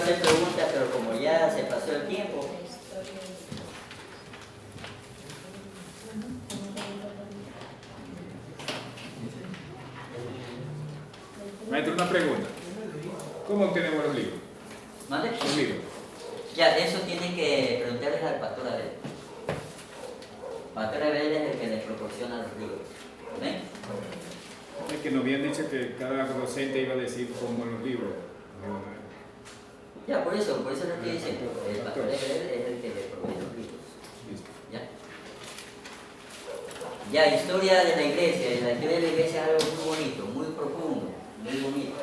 hacer preguntas, pero como ya se pasó el tiempo. Maestro, una pregunta. ¿Cómo obtenemos los libros? ¿Mande? Los libros. Ya, eso tienen que preguntarles al pastor Abel. Pastor Abel es el que les proporciona los libros. ¿Ven? Es que nos habían dicho que cada docente iba a decir cómo los libros. Ya, por eso lo estoy diciendo. El pastor Abel es el que les provee los libros. Listo. ¿Ya? Ya, historia de la iglesia. Y la historia de la iglesia es algo muy bonito, muy profundo, muy bonito.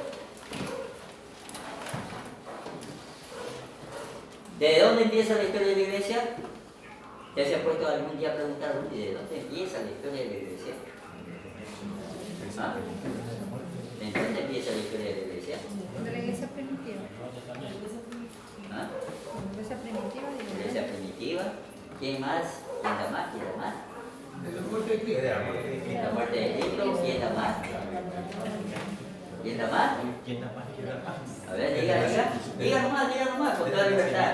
¿De dónde empieza la historia de la iglesia? ¿Ya se ha puesto algún día a preguntar, ¿de dónde empieza la historia de la iglesia? ¿Ah? ¿De dónde empieza la historia de la iglesia? De la iglesia primitiva. ¿Ah? La iglesia primitiva. La iglesia primitiva. ¿Quién más? ¿Quién da más? ¿Quién da más? De la muerte de Cristo. La muerte de Cristo. ¿Quién da más? ¿Quién da más? A ver, diga nomás, con toda libertad.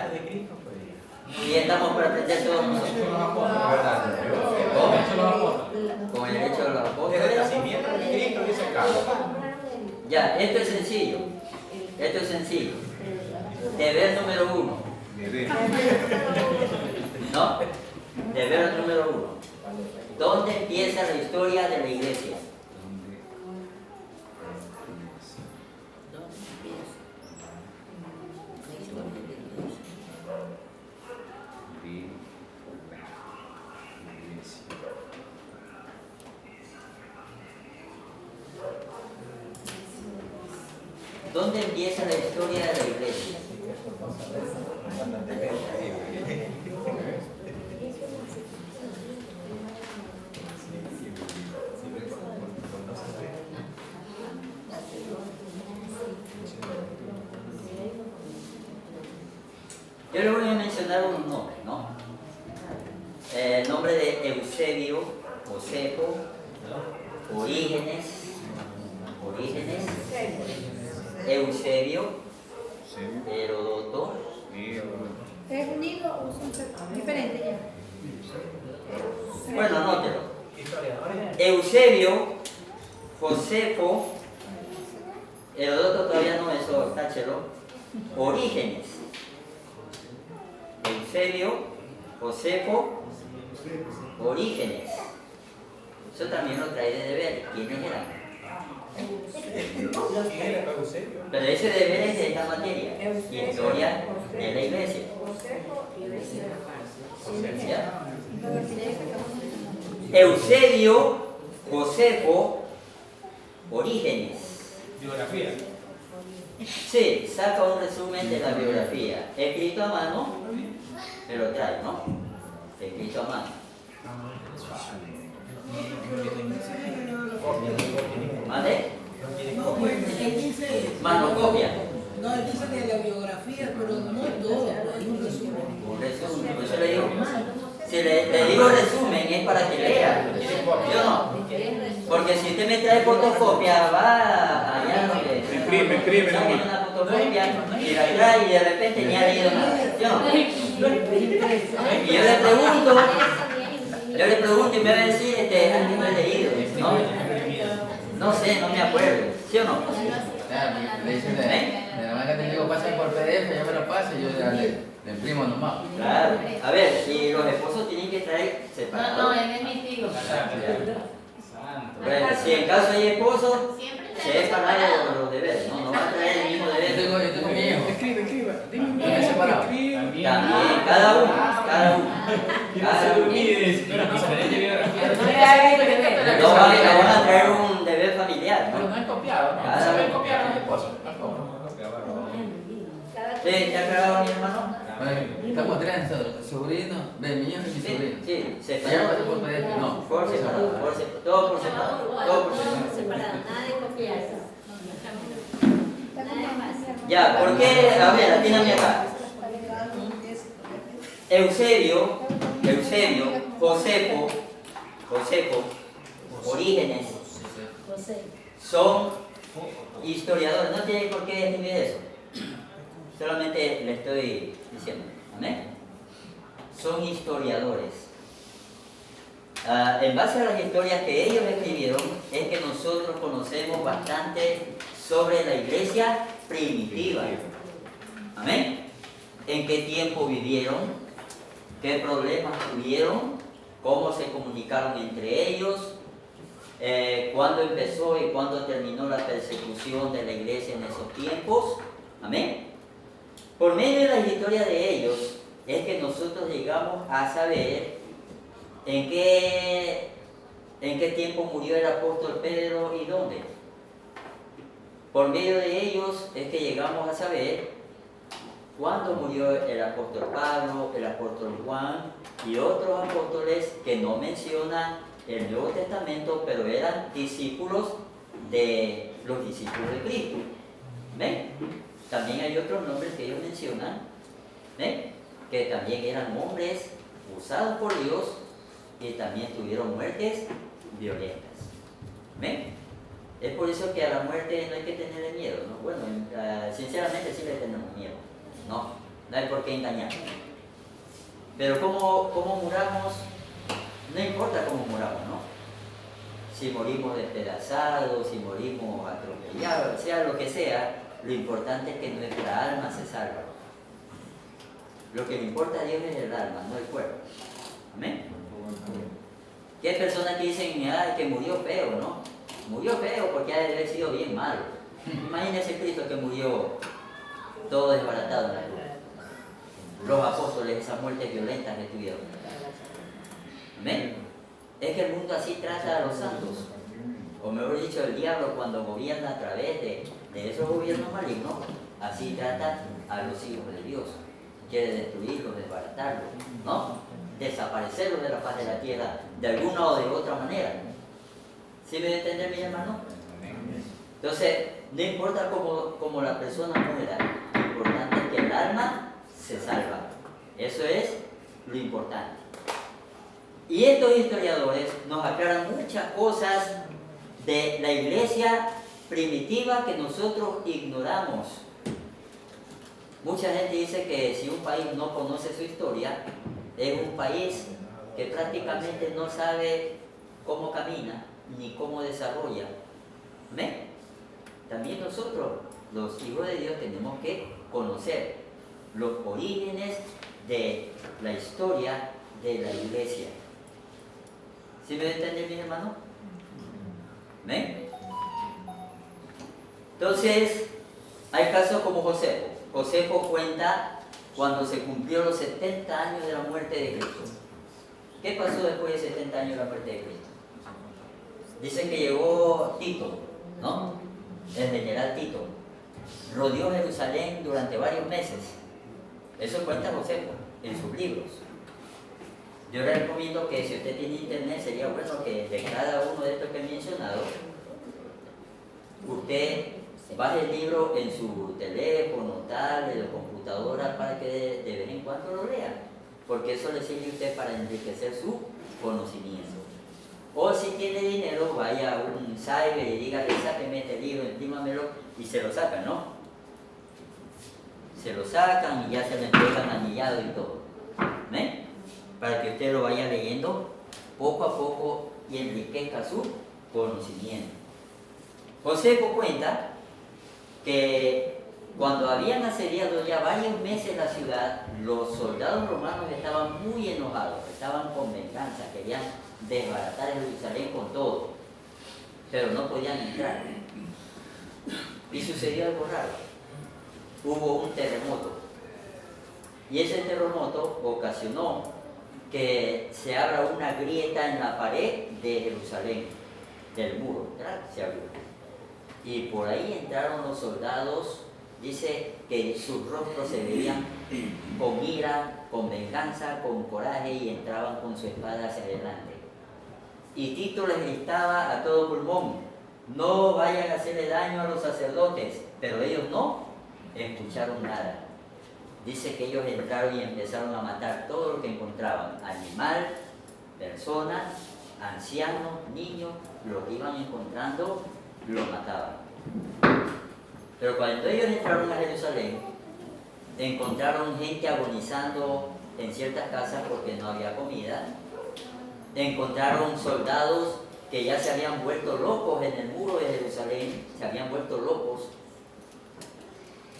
Y estamos para aprender todos nosotros. Con el hecho de los apóstoles. Desde el nacimiento de Cristo dice acá. Ya, esto es sencillo. Esto es sencillo. Deber número 1. ¿No? Deber número 1. ¿Dónde empieza la historia de la iglesia? ¿Dónde empieza la historia de la iglesia? Yo le voy a mencionar unos nombres, ¿no? El nombre de Eusebio, Josefo, Orígenes, Eusebio, Herodoto. ¿Es unido o son diferentes ya? Bueno, anótelo. Eusebio, Josefo, Herodoto todavía no, eso táchelo. Orígenes. Eusebio, Josefo, Orígenes. Eso también lo trae de deber. ¿Quiénes eran? Pero ese deber es de esta materia, historia de la iglesia. ¿Ya? Eusebio, Josefo, Orígenes. Biografía. Sí, saca un resumen de la biografía. Escrito a mano, pero trae, ¿no? Escrito a mano. ¿Vale? Manocopia. No, él dice de la biografía, pero no todo, hay un resumen. Un resumen, por eso le digo. Si le digo resumen es para que lea. Yo no. Porque si usted me trae fotocopia, va allá donde Imprime saquen nomás. una fotocopia y la trae y de repente ni ha leído nada. Yo no. Y yo le pregunto y me va a decir, no he leído, ¿no? No sé, no me acuerdo, ¿sí o no? Le dicen de la manera que te digo, pasen por PDF, ya me lo paso y yo ya le imprimo nomás. Claro, a ver, si los esposos tienen que traer separados. él es mi tío. Bueno, si en caso hay esposos, se separan los deberes, ¿no? No van a traer el mismo Yo deber. tengo mi hijo. Escribe. ¿Me he separado? También, cada uno. Diferente biografía. No van a traer un deber familiar, Pero ¿no? no es copiado, ¿no? Cada Se ve uno. copiado a mi esposo. ¿Sí? ¿Te ha aclarado mi hermano? Estamos tres, sobrino, de mi hijo y mi Sí, sobrino. sí, Ya separado. pasó por PDF, no. Por separado, todo por separado, todo por separado. Nada de copiar. Ya, ¿por qué? A ver, atíname acá. Eusebio, Josefo, Orígenes, son historiadores. No tiene por qué definir eso. Solamente le estoy diciendo. Amén. Son historiadores. En base a las historias que ellos escribieron, es que nosotros conocemos bastante sobre la iglesia primitiva. Amén. En qué tiempo vivieron, qué problemas tuvieron, cómo se comunicaron entre ellos, cuándo empezó y cuándo terminó la persecución de la iglesia en esos tiempos. Amén. Por medio de la historia de ellos es que nosotros llegamos a saber en qué tiempo murió el apóstol Pedro y dónde. Por medio de ellos es que llegamos a saber cuándo murió el apóstol Pablo, el apóstol Juan y otros apóstoles que no mencionan el Nuevo Testamento, pero eran discípulos de los discípulos de Cristo. ¿Ven? También hay otros nombres que ellos mencionan, ¿ven? Que también eran hombres usados por Dios y también tuvieron muertes violentas. ¿Ven? Es por eso que a la muerte no hay que tenerle miedo, ¿no? Bueno, sinceramente sí le tenemos miedo. No hay por qué engañar. Pero ¿cómo muramos? No importa cómo muramos, ¿no? Si morimos despedazados, si morimos atropellados, sea lo que sea, lo importante es que nuestra alma se salva. Lo que le importa a Dios es el alma, no el cuerpo. ¿Amén? Que hay personas que dicen que murió feo, ¿no? Murió feo porque ha de haber sido bien malo. Imagínense Cristo que murió todo desbaratado en la cruz. Los apóstoles, esas muertes violentas que tuvieron. ¿Amén? Es que el mundo así trata a los santos. O mejor dicho, el diablo cuando gobierna a través de esos gobiernos malignos, así trata a los hijos de Dios. Quiere destruirlos, desbaratarlos, ¿no? Desaparecerlos de la faz de la tierra de alguna o de otra manera. ¿Sí me debe entender, mi hermano? Entonces, no importa cómo la persona muera, lo importante es que el alma se salva. Eso es lo importante. Y estos historiadores nos aclaran muchas cosas de la iglesia primitiva que nosotros ignoramos. Mucha gente dice que si un país no conoce su historia, es un país que prácticamente no sabe cómo camina ni cómo desarrolla. ¿Amén? También nosotros, los hijos de Dios, tenemos que conocer los orígenes de la historia de la iglesia. ¿Sí me entienden, mis hermanos? ¿Amén? Entonces, hay casos como Josefo. Josefo cuenta cuando se cumplió los 70 años de la muerte de Cristo. ¿Qué pasó después de 70 años de la muerte de Cristo? Dicen que llegó Tito, ¿no? El general Tito. Rodeó Jerusalén durante varios meses. Eso cuenta Josefo en sus libros. Yo le recomiendo que si usted tiene internet, sería bueno que de cada uno de estos que he mencionado, usted baje el libro en su teléfono, tablet o computadora para que de vez en cuando lo lea, porque eso le sirve a usted para enriquecer su conocimiento. O si tiene dinero, vaya a un cyber y dígale, sáqueme este libro, imprímamelo, y se lo sacan, ¿no? Se lo sacan y ya se lo entregan anillado y todo. ¿Ven? Para que usted lo vaya leyendo poco a poco y enriquezca su conocimiento. Josefo cuenta que cuando habían asediado ya varios meses la ciudad, los soldados romanos estaban muy enojados, estaban con venganza, querían desbaratar Jerusalén con todo, pero no podían entrar. Y sucedió algo raro. Hubo un terremoto. Y ese terremoto ocasionó que se abra una grieta en la pared de Jerusalén, del muro, ¿verdad? Se abrió. Y por ahí entraron los soldados, dice que sus rostros se veían con ira, con venganza, con coraje, y entraban con su espada hacia adelante. Y Tito les gritaba a todo pulmón, no vayan a hacerle daño a los sacerdotes, pero ellos no escucharon nada. Dice que ellos entraron y empezaron a matar todo lo que encontraban, animal, personas, ancianos, niños, lo que iban encontrando, lo mataban. Pero cuando ellos entraron a Jerusalén, encontraron gente agonizando en ciertas casas porque no había comida, encontraron soldados que ya se habían vuelto locos en el muro de Jerusalén, se habían vuelto locos,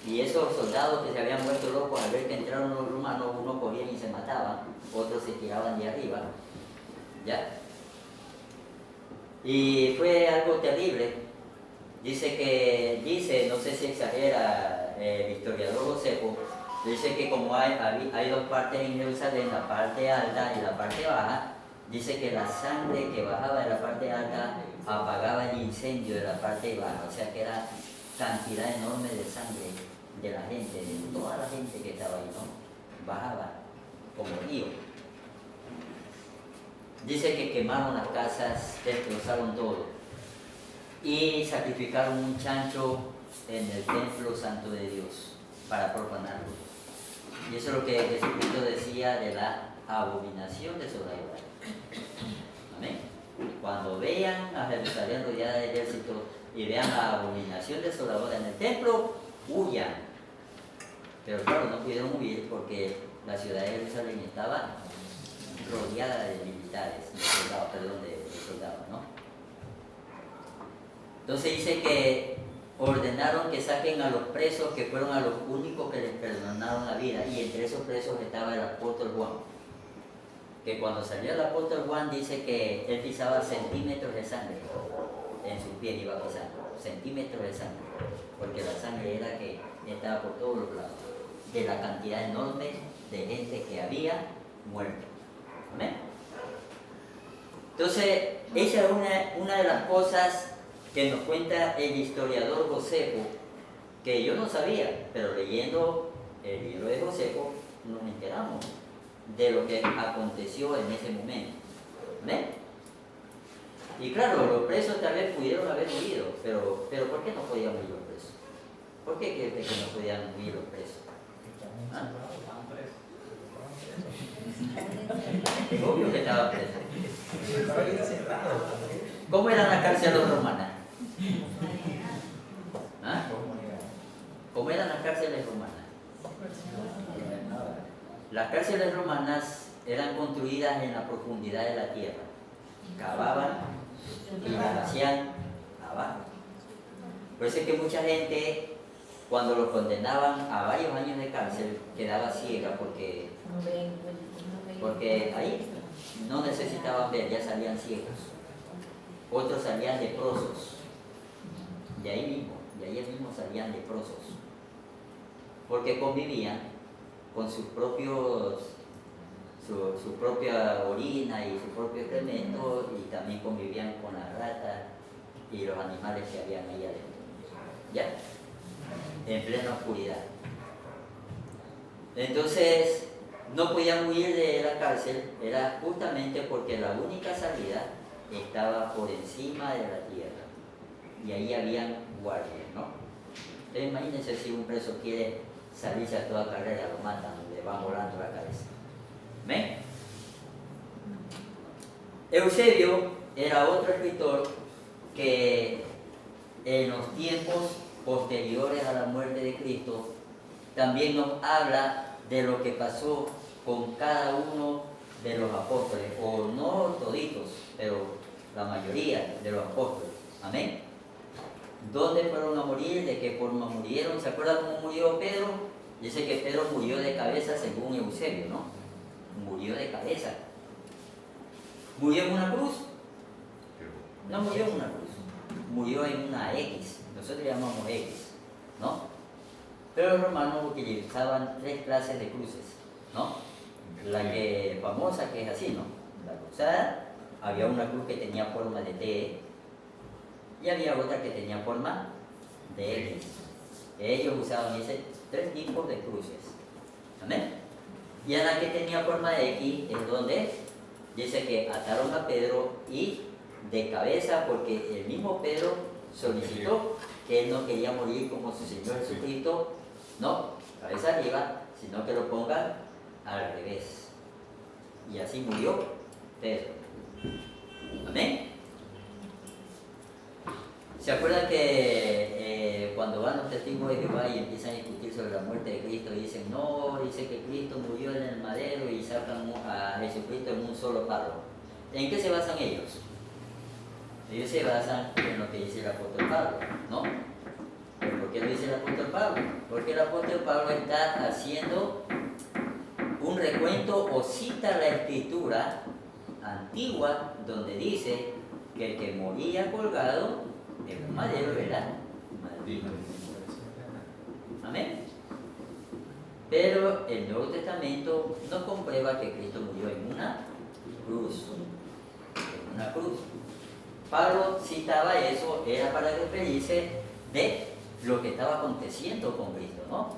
y esos soldados que se habían vuelto locos al ver que entraron los romanos, unos corrían y se mataban, otros se tiraban de arriba, ¿ya? Y fue algo terrible. Dice, no sé si exagera el historiador Josefo, dice que como hay dos partes en Jerusalén, la parte alta y la parte baja, dice que la sangre que bajaba de la parte alta apagaba el incendio de la parte baja, o sea que era cantidad enorme de sangre de la gente, de toda la gente que estaba ahí, ¿no? Bajaba como río. Dice que quemaron las casas, destrozaron todo y sacrificaron un chancho en el templo santo de Dios para profanarlo. Y eso es lo que Jesucristo decía de la abominación desoladora. Amén. Cuando vean a Jerusalén rodeada de ejércitos y vean la abominación desoladora en el templo, huyan. Pero claro, no pudieron huir porque la ciudad de Jerusalén estaba rodeada de militares, de soldados, ¿no? Entonces dice que ordenaron que saquen a los presos, que fueron a los únicos que les perdonaron la vida, y entre esos presos estaba el apóstol Juan, que cuando salió el apóstol Juan dice que él pisaba centímetros de sangre en sus pies, iba pisando centímetros de sangre, porque la sangre era que estaba por todos los lados, de la cantidad enorme de gente que había muerto. ¿Amén? Entonces, esa es una de las cosas que nos cuenta el historiador Josefo, que yo no sabía, pero leyendo el libro de Josefo nos enteramos de lo que aconteció en ese momento. ¿Amén? Y claro, los presos tal vez pudieron haber huido, pero ¿por qué no podían huir los presos? ¿Por qué creen que no podían huir los presos? ¿Ah? Es obvio que estaba preso. ¿Cómo eran las cárceles romanas? ¿Ah? ¿Cómo eran las cárceles romanas? Las cárceles romanas eran construidas en la profundidad de la tierra. Cavaban y las hacían abajo. Por eso es que mucha gente, cuando los condenaban a varios años de cárcel, quedaba ciega porque ahí no necesitaban ver, ya salían ciegos. Otros salían leprosos. De ahí mismo salían leprosos. Porque convivían con sus propios, su propia orina y su propio excremento, y también convivían con las ratas y los animales que habían ahí adentro. ¿Ya? En plena oscuridad. Entonces, no podían huir de la cárcel, era justamente porque la única salida estaba por encima de la tierra. Y ahí habían guardias, ¿no? Entonces, imagínense si un preso quiere salirse a toda carrera, lo matan, le van volando la cabeza. ¿Ven? Eusebio era otro escritor que en los tiempos posteriores a la muerte de Cristo también nos habla de lo que pasó con cada uno de los apóstoles, o no toditos, pero la mayoría de los apóstoles. Amén. ¿Dónde fueron a morir? ¿De qué forma murieron? ¿Se acuerdan cómo murió Pedro? Dice que Pedro murió de cabeza según Eusebio, ¿no? Murió de cabeza. ¿Murió en una cruz? No murió en una cruz. Murió en una X. Nosotros llamamos X, ¿no? Pero los romanos utilizaban 3 clases de cruces, ¿no? La que famosa, que es así, ¿no? La cruzada, había una cruz que tenía forma de T y había otra que tenía forma de X. Ellos usaban 3 tipos de cruces. ¿Amén? Y a la que tenía forma de X es donde dice que ataron a Pedro y de cabeza, porque el mismo Pedro solicitó que él no quería morir como su Señor Jesucristo, no, cabeza arriba, sino que lo pongan al revés. Y así murió Pedro. Amén. ¿Se acuerdan que cuando van ustedes testigos de Jehová y empiezan a discutir sobre la muerte de Cristo y dicen, no, dice que Cristo murió en el madero y sacan a Jesucristo en un solo palo. ¿En qué se basan ellos? Ellos se basan en lo que dice el apóstol Pablo, ¿no? ¿Pero por qué lo dice el apóstol Pablo? Porque el apóstol Pablo está haciendo un recuento o cita la escritura antigua donde dice que el que moría colgado en un madero, ¿verdad? Amén. Pero el Nuevo Testamento nos comprueba que Cristo murió en una cruz. En una cruz. Pablo citaba eso, era para referirse de lo que estaba aconteciendo con Cristo, ¿no?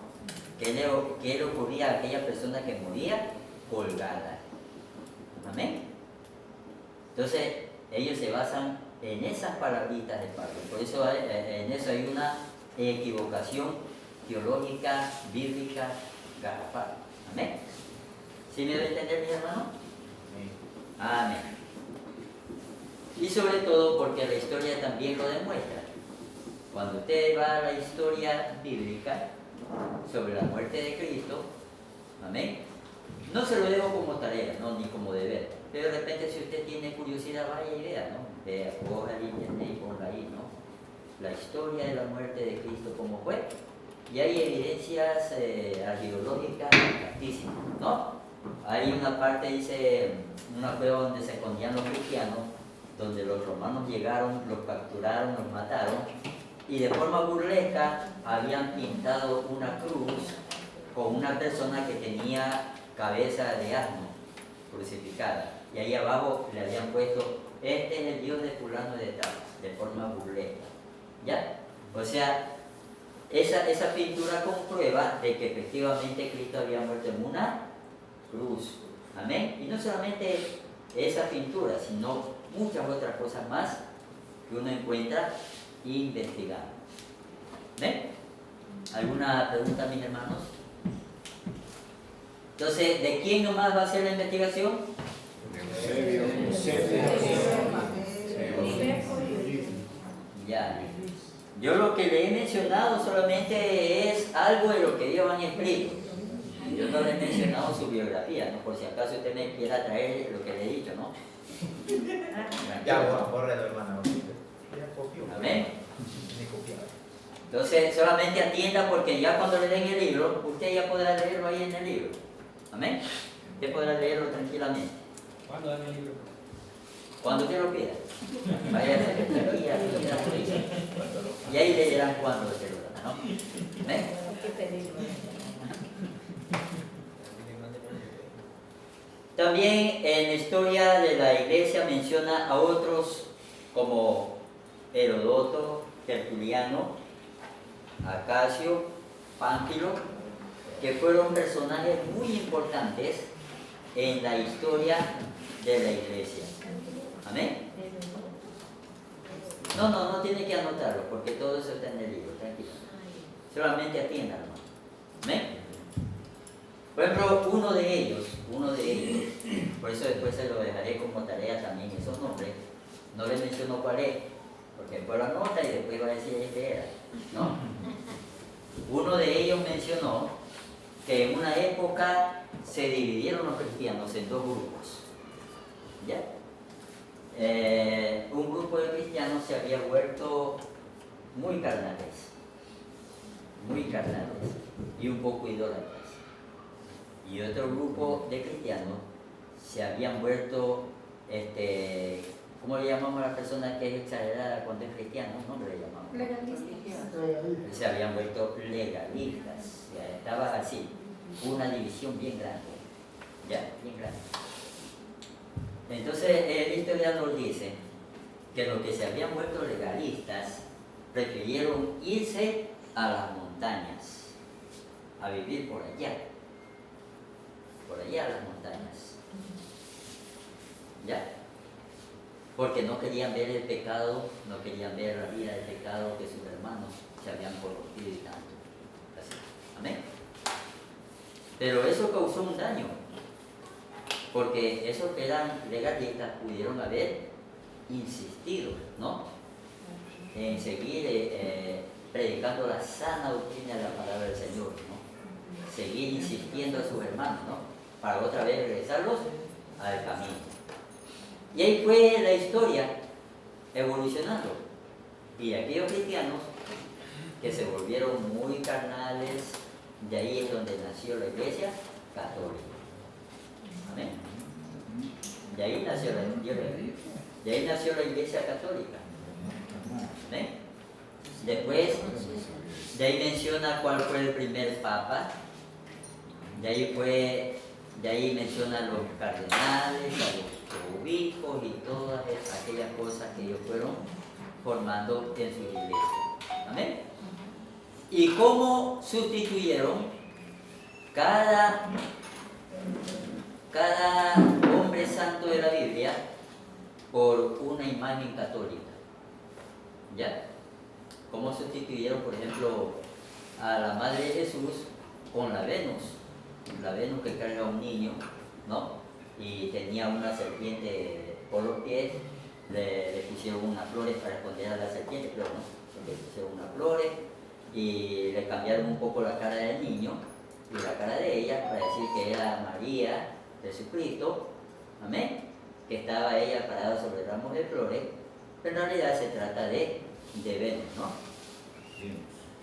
¿Qué le ocurría a aquella persona que moría colgada? Amén. Entonces, ellos se basan en esas palabritas de Pablo. Por eso en eso hay una equivocación teológica, bíblica, garrafal. Amén. ¿Sí me debe entender, mi hermano? Amén. Y sobre todo porque la historia también lo demuestra. Cuando usted va a la historia bíblica sobre la muerte de Cristo, amén, no se lo dejo como tarea, no, ni como deber, pero de repente si usted tiene curiosidad, vaya y vea, ¿no? Vea, coja el internet y ponga ahí, ¿no? La historia de la muerte de Cristo, cómo fue, y hay evidencias arqueológicas altísimas, ¿no? Hay una parte, dice, una cueva donde se escondían los cristianos, donde los romanos llegaron, los capturaron, los mataron, y de forma burlesca habían pintado una cruz con una persona que tenía cabeza de asno crucificada, y ahí abajo le habían puesto, este es el Dios de fulano de tal, de forma burlesca, ¿ya? O sea, esa pintura comprueba de que efectivamente Cristo había muerto en una cruz, amén, y no solamente esa pintura, sino muchas otras cosas más que uno encuentra investigando. ¿Ven? ¿Alguna pregunta, mis hermanos? Entonces, ¿de quién nomás va a ser la investigación? Ya. Yo lo que le he mencionado solamente es algo de lo que ellos han escrito. Yo no le he mencionado su biografía, ¿no? Por si acaso usted me quiera traer lo que le he dicho, ¿no? Ya, correcto, hermano. Amén. Entonces, solamente atienda porque ya cuando le den el libro, usted ya podrá leerlo ahí en el libro. Amén. Usted podrá leerlo tranquilamente. ¿Cuándo dan el libro? Cuando usted lo pida. Vaya a la secretaría, pida, y ahí le dirán cuándo se lo dan, ¿no? ¿Amén? También en la historia de la iglesia menciona a otros como Herodoto, Tertuliano, Acacio, Pánfilo, que fueron personajes muy importantes en la historia de la iglesia. ¿Amén? No tiene que anotarlo porque todo eso está en el libro, tranquilo. Solamente atiéndanlo. ¿Amén? Por ejemplo, uno de ellos, por eso después se lo dejaré como tarea también esos nombres, no les menciono cuál es, porque después lo anota y después va a decir este era, ¿no? Uno de ellos mencionó que en una época se dividieron los cristianos en dos grupos, ¿ya? Un grupo de cristianos se había vuelto muy carnales y un poco idólatras. Y otro grupo de cristianos se habían vuelto, ¿cómo le llamamos a las personas que es exagerada cuando es cristiano? ¿Cómo le llamamos? Legalistas. Se habían vuelto legalistas. Ya estaba así, una división bien grande. Ya, bien grande. Entonces el historiador dice que los que se habían vuelto legalistas prefirieron irse a las montañas, a vivir por allá a las montañas, ¿ya? Porque no querían ver el pecado, no querían ver la vida del pecado que sus hermanos se habían corrompido y tanto. Así. Amén. Pero eso causó un daño, porque esos que eran legalistas pudieron haber insistido, ¿no?, en seguir predicando predicando la sana doctrina de la palabra del Señor, ¿no? Seguir insistiendo a sus hermanos, ¿no? Para otra vez regresarlos al camino. Y ahí fue la historia evolucionando. Y aquellos cristianos que se volvieron muy carnales, de ahí es donde nació la iglesia católica. Amén. De ahí nació la iglesia católica. ¿Amén? Después, de ahí menciona cuál fue el primer papa. De ahí menciona a los cardenales, a los obispos y todas aquellas cosas que ellos fueron formando en su iglesia. Amén. Y cómo sustituyeron cada hombre santo de la Biblia por una imagen católica. ¿Ya? Cómo sustituyeron, por ejemplo, a la Madre de Jesús con la Venus que carga a un niño, ¿no? Y tenía una serpiente por los pies, le pusieron unas flores para esconder a la serpiente, pero no, le pusieron unas flores y le cambiaron un poco la cara del niño y la cara de ella para decir que era María, Jesucristo, amén, que estaba ella parada sobre ramos de flores, pero en realidad se trata de Venus, ¿no?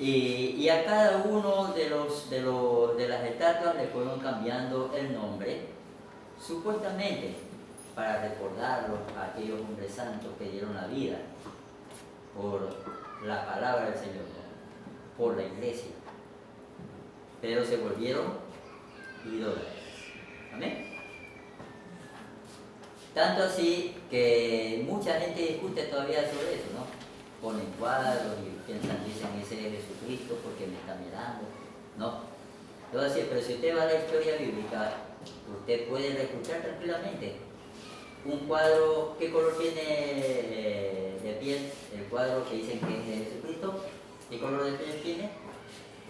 Y a cada uno de las estatuas le fueron cambiando el nombre, supuestamente para recordarlos a aquellos hombres santos que dieron la vida por la palabra del Señor, ¿no? Por la iglesia, pero se volvieron ídolos. Amén. Tanto así que mucha gente discute todavía sobre eso, ¿no? Ponen cuadros y dicen ese es Jesucristo porque me está mirando, ¿no? Entonces, pero si usted va a la historia bíblica, usted puede reescuchar tranquilamente un cuadro. ¿Qué color tiene de piel el cuadro que dicen que es de Jesucristo? ¿Qué color de piel tiene?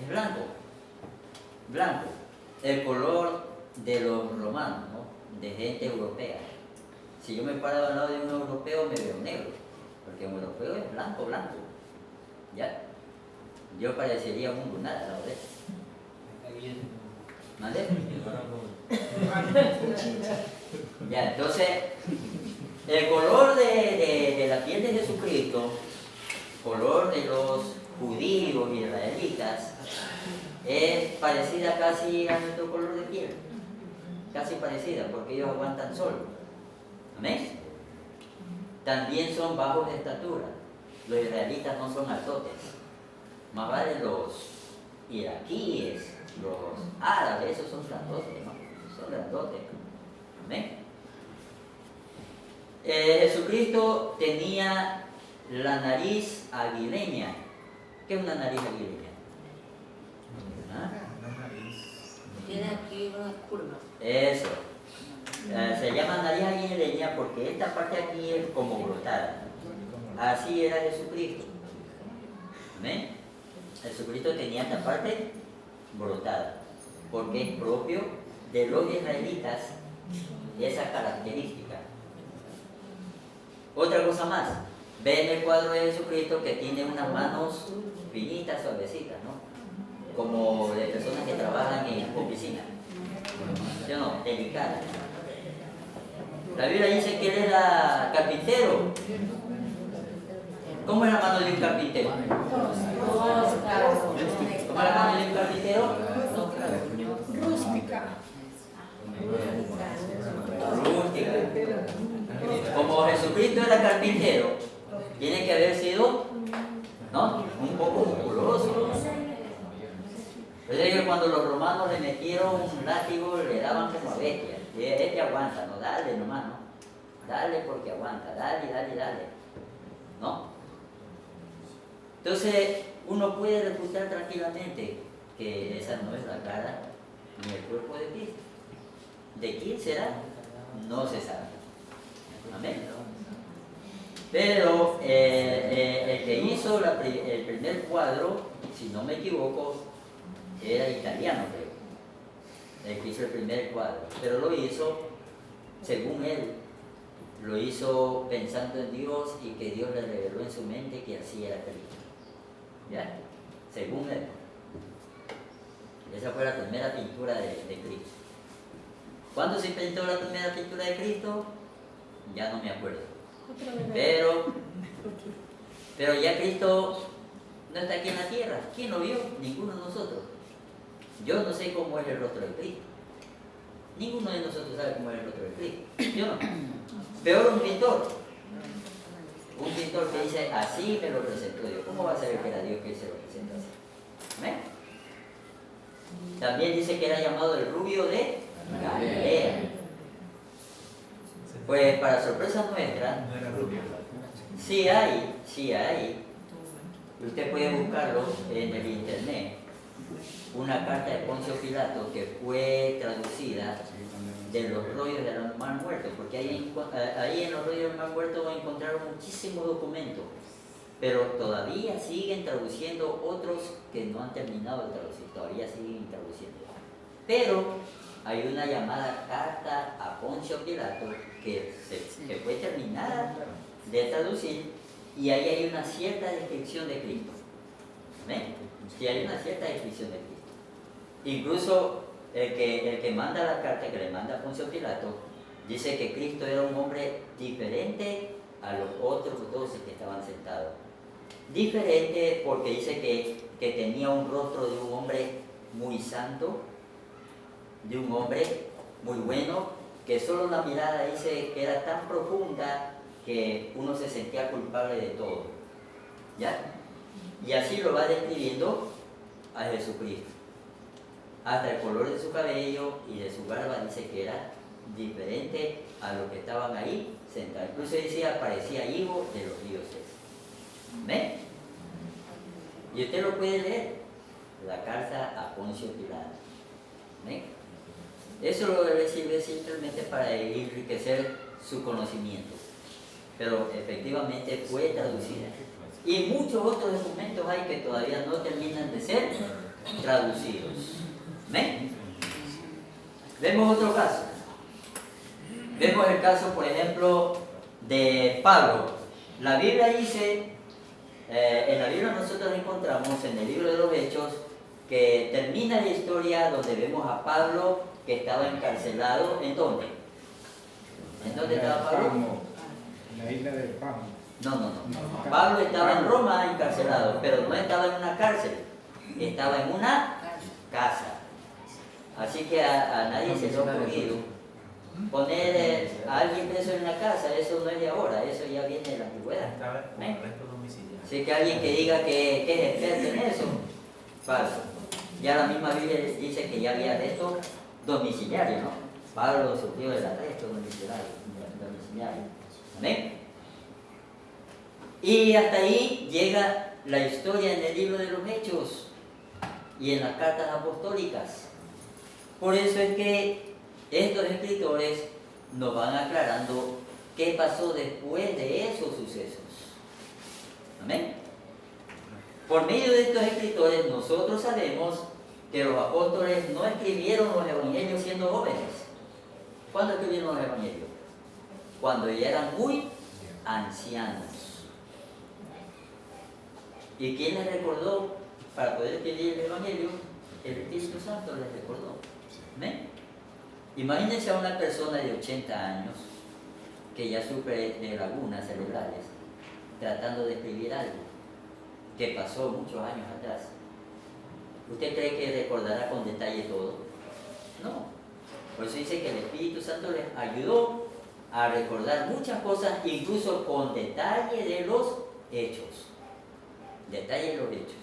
Es blanco, blanco, el color de los romanos, ¿no? De gente europea. Si yo me paro al lado de un europeo me veo negro, porque un europeo es blanco, blanco, ¿ya? Yo parecería un lunar al lado de él. ¿Mande? Ya, entonces, el color de la piel de Jesucristo, color de los judíos y israelitas, es parecida casi a nuestro color de piel, casi parecida, porque ellos aguantan sol. ¿Amén? También son bajos de estatura. Los israelitas no son altotes, más vale los iraquíes, los árabes, esos son grandotes, ¿no? Son grandotes. ¿Amén? Jesucristo tenía la nariz aguileña. ¿Qué es una nariz aguileña? ¿Ah? Tiene aquí una curva. Eso. Se llama nariz aguileña porque esta parte aquí es como brotada. Así era Jesucristo. ¿Amén? Jesucristo tenía esta parte brotada porque es propio de los israelitas esa característica. Otra cosa más, ven el cuadro de Jesucristo que tiene unas manos finitas, suavecitas, ¿no? Como de personas que trabajan en oficina, ¿sí o no? Delicadas. La Biblia dice que él era carpintero. ¿Cómo es la mano de un carpintero? ¿Cómo es la mano de un carpintero? Rústica. Rústica. Como Jesucristo era carpintero, tiene que haber sido, ¿no? Un poco musculoso. Entonces cuando los romanos le metieron un látigo, le daban como a bestia. Este aguanta, no, dale nomás, ¿no? Dale porque aguanta, dale, dale, dale, ¿no? Entonces uno puede refutar tranquilamente que esa no es la cara ni el cuerpo de Cristo. ¿De quién será? No se sabe. Amén. Pero el que hizo el primer cuadro, si no me equivoco, era italiano, creo. El que hizo el primer cuadro. Pero lo hizo, según él, lo hizo pensando en Dios y que Dios le reveló en su mente que así era Cristo. ¿Ya? según él. Esa fue la primera pintura de Cristo. ¿Cuándo se pintó la primera pintura de Cristo? Ya no me acuerdo. Pero ya Cristo no está aquí en la tierra. ¿Quién lo vio? Ninguno de nosotros. Yo no sé cómo es el rostro de Cristo. Ninguno de nosotros sabe cómo es el rostro de Cristo. Yo no. Peor un pintor. Un pintor que dice, así me lo presentó Dios. ¿Cómo va a saber que era Dios que se lo presentó así? ¿Amén? También dice que era llamado el rubio de Galilea. Pues para sorpresa nuestra, No era rubio. sí hay. Usted puede buscarlo en el internet. Una carta de Poncio Pilato que fue traducida de los rollos del mar muerto, porque ahí en los rollos del mar muerto encontraron muchísimos documentos, pero todavía siguen traduciendo otros que no han terminado de traducir, todavía siguen traduciendo. Pero hay una llamada carta a Poncio Pilato que fue terminada de traducir, y ahí hay una cierta descripción de Cristo. ¿Ven? Sí, hay una cierta descripción de Cristo. Incluso el que manda la carta, que le manda a Poncio Pilato, dice que Cristo era un hombre diferente a los otros 12 que estaban sentados. Diferente porque dice que tenía un rostro de un hombre muy santo, de un hombre muy bueno, que solo la mirada dice que era tan profunda que uno se sentía culpable de todo. ¿Ya? Y así lo va describiendo a Jesucristo. Hasta el color de su cabello y de su barba dice que era diferente a los que estaban ahí sentados. Incluso decía, parecía hijo de los dioses. ¿Ven? Y usted lo puede leer, la carta a Poncio Pilato. ¿Ven? Eso lo debe sirve simplemente para enriquecer su conocimiento. Pero efectivamente fue traducida. Y muchos otros documentos hay que todavía no terminan de ser traducidos. ¿Ven? Vemos otro caso. Vemos el caso, por ejemplo, de Pablo. La Biblia dice, en la Biblia nosotros encontramos en el libro de los Hechos que termina la historia donde vemos a Pablo que estaba encarcelado. ¿En dónde? ¿En dónde estaba Pablo? En la isla de Pamo. No. Pablo estaba en Roma encarcelado, pero no estaba en una cárcel, estaba en una casa. Así que a nadie se le ha ocurrido poner a alguien preso en la casa. Eso no es de ahora, eso ya viene de la antigüedad. Así que alguien que diga que es experto en eso, falso. Ya la misma Biblia dice que ya había arresto domiciliario, ¿no? Pablo sufrió el arresto domiciliario. ¿Amén? Y hasta ahí llega la historia en el libro de los Hechos y en las cartas apostólicas. Por eso es que estos escritores nos van aclarando qué pasó después de esos sucesos. Amén. Por medio de estos escritores nosotros sabemos que los apóstoles no escribieron los evangelios siendo jóvenes. ¿Cuándo escribieron los evangelios? Cuando ya eran muy ancianos. ¿Y quién les recordó para poder escribir el evangelio? El Espíritu Santo les recordó. ¿Ven? Imagínense a una persona de 80 años que ya sufre de lagunas cerebrales tratando de escribir algo que pasó muchos años atrás. ¿Usted cree que recordará con detalle todo? No. Por eso dice que el Espíritu Santo les ayudó a recordar muchas cosas, incluso con detalle de los hechos. Detalle de los hechos.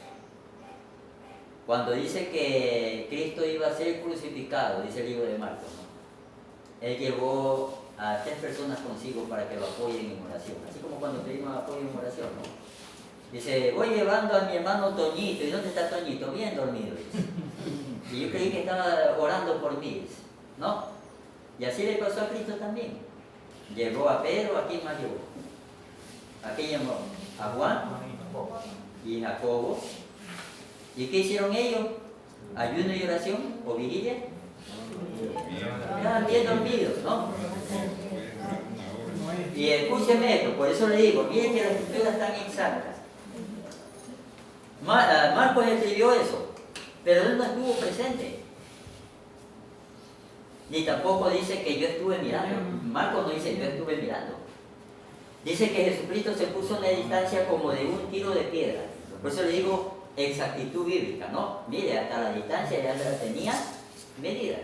Cuando dice que Cristo iba a ser crucificado, dice el libro de Marcos, ¿no? Él llevó a 3 personas consigo para que lo apoyen en oración. Así como cuando pedimos apoyo en oración, ¿no? Dice, voy llevando a mi hermano Toñito. ¿Y dónde está Toñito? Bien dormido, dice. Y yo creí que estaba orando por mí, dice. ¿No? Y así le pasó a Cristo también. Llevó a Pedro, ¿a quién más llevó? ¿A quién llamó? A Juan y Jacobo. ¿Y qué hicieron ellos? ¿Ayuno y oración o vigilia? Estaban bien dormidos, ¿no? Y escúcheme esto, por eso le digo, miren que las escrituras están exactas. Marcos escribió eso, pero él no estuvo presente. Ni tampoco dice que yo estuve mirando. Marcos no dice yo estuve mirando. Dice que Jesucristo se puso en una distancia como de un tiro de piedra. Por eso le digo exactitud bíblica, ¿no? Mire, hasta la distancia ya la tenía medida.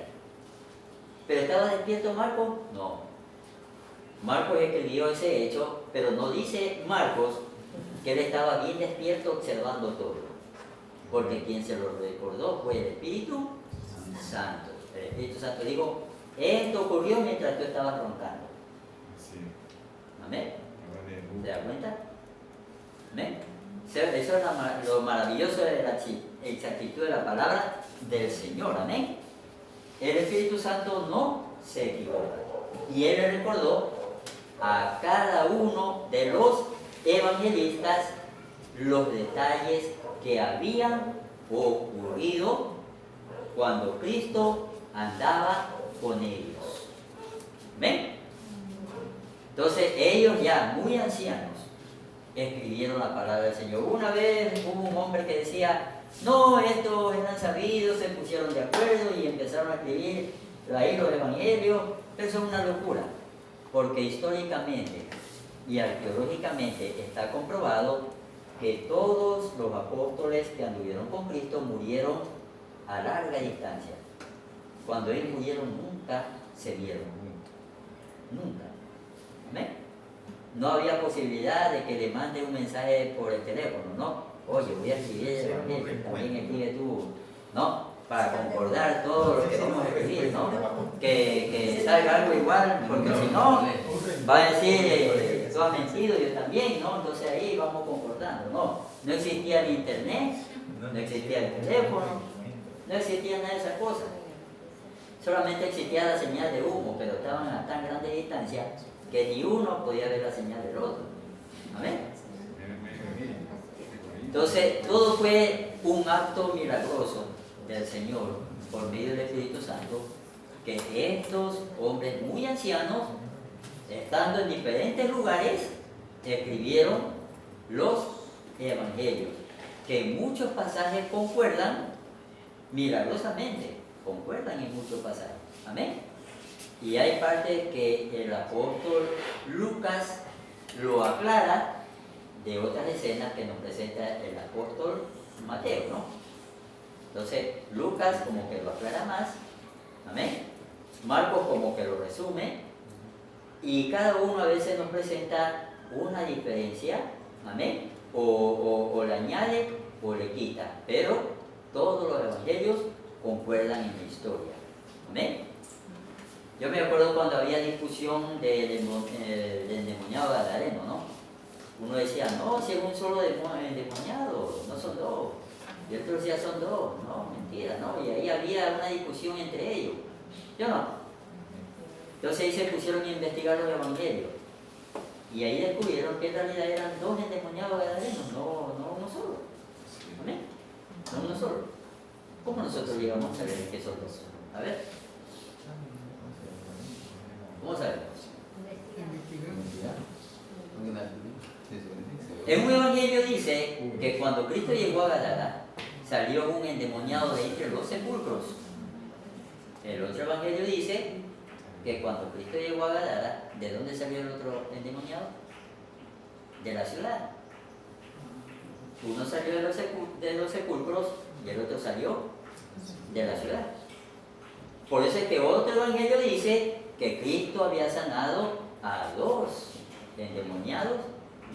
¿Pero estaba despierto Marcos? No. Marcos escribió ese hecho, pero no dice Marcos que él estaba bien despierto observando todo. Porque quien se lo recordó fue el Espíritu Santo. El Espíritu Santo dijo, esto ocurrió mientras tú estabas roncando. Amén. ¿Se da cuenta? ¿Amén? Eso es lo maravilloso de la exactitud de la palabra del Señor. Amén. El Espíritu Santo no se equivoca. Y Él le recordó a cada uno de los evangelistas los detalles que habían ocurrido cuando Cristo andaba con ellos. ¿Ven? Entonces ellos ya muy ancianos escribieron la palabra del Señor. Una vez hubo un hombre que decía, no, estos eran sabidos, se pusieron de acuerdo y empezaron a escribir ahí los evangelios. Eso es una locura, porque históricamente y arqueológicamente está comprobado que todos los apóstoles que anduvieron con Cristo murieron a larga distancia. Cuando ellos murieron nunca se vieron, nunca. ¿Amén? No había posibilidad de que le mande un mensaje por el teléfono, ¿no? Oye, voy a escribir el evangelio, también escribe tú, ¿no? Para concordar todo lo que vamos a escribir, ¿no? Que salga algo igual, porque si no, va a decir, tú has mentido, yo también, ¿no? Entonces ahí vamos concordando, ¿no? No existía el internet, no existía el teléfono, no existía nada de esas cosas. Solamente existía la señal de humo, pero estaban a tan grande distancia que ni uno podía ver la señal del otro. Amén. Entonces, todo fue un acto milagroso del Señor por medio del Espíritu Santo, que estos hombres muy ancianos, estando en diferentes lugares, escribieron los evangelios, que en muchos pasajes concuerdan milagrosamente, concuerdan en muchos pasajes. Amén. Y hay partes que el apóstol Lucas lo aclara de otras escenas que nos presenta el apóstol Mateo, ¿no? Entonces, Lucas como que lo aclara más, amén. Marcos como que lo resume, y cada uno a veces nos presenta una diferencia, amén, o le añade o le quita, pero todos los evangelios concuerdan en la historia, amén. Yo me acuerdo cuando había discusión del endemoniado gadareno, ¿no? Uno decía, no, si es un solo endemoniado, no son dos. Y otro decía, son dos. No, mentira, ¿no? Y ahí había una discusión entre ellos. Yo no. Entonces ahí se pusieron a investigar los evangelios. Y ahí descubrieron que en realidad eran dos endemoniados gadarenos, no uno solo. ¿Amén? No uno solo. ¿Cómo nosotros llegamos a saber que son dos? A ver. ¿Cómo sabemos? En un evangelio dice que cuando Cristo llegó a Gadara, salió un endemoniado de entre los sepulcros. El otro evangelio dice que cuando Cristo llegó a Gadara, ¿de dónde salió el otro endemoniado? De la ciudad. Uno salió de los sepulcros y el otro salió de la ciudad. Por eso es que otro evangelio dice que Cristo había sanado a dos endemoniados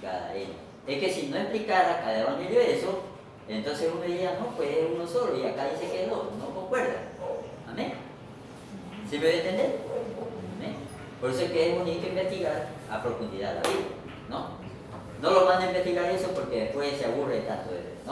gadarenos. Es que si no explicara cada evangelio eso, entonces uno diría, no, pues es uno solo, y acá dice que es dos, no concuerda. Amén. ¿Sí me voy a entender? Amén. Por eso es que es bonito investigar a profundidad la Biblia, ¿no? No lo manda a investigar eso porque después se aburre tanto de eso, ¿no?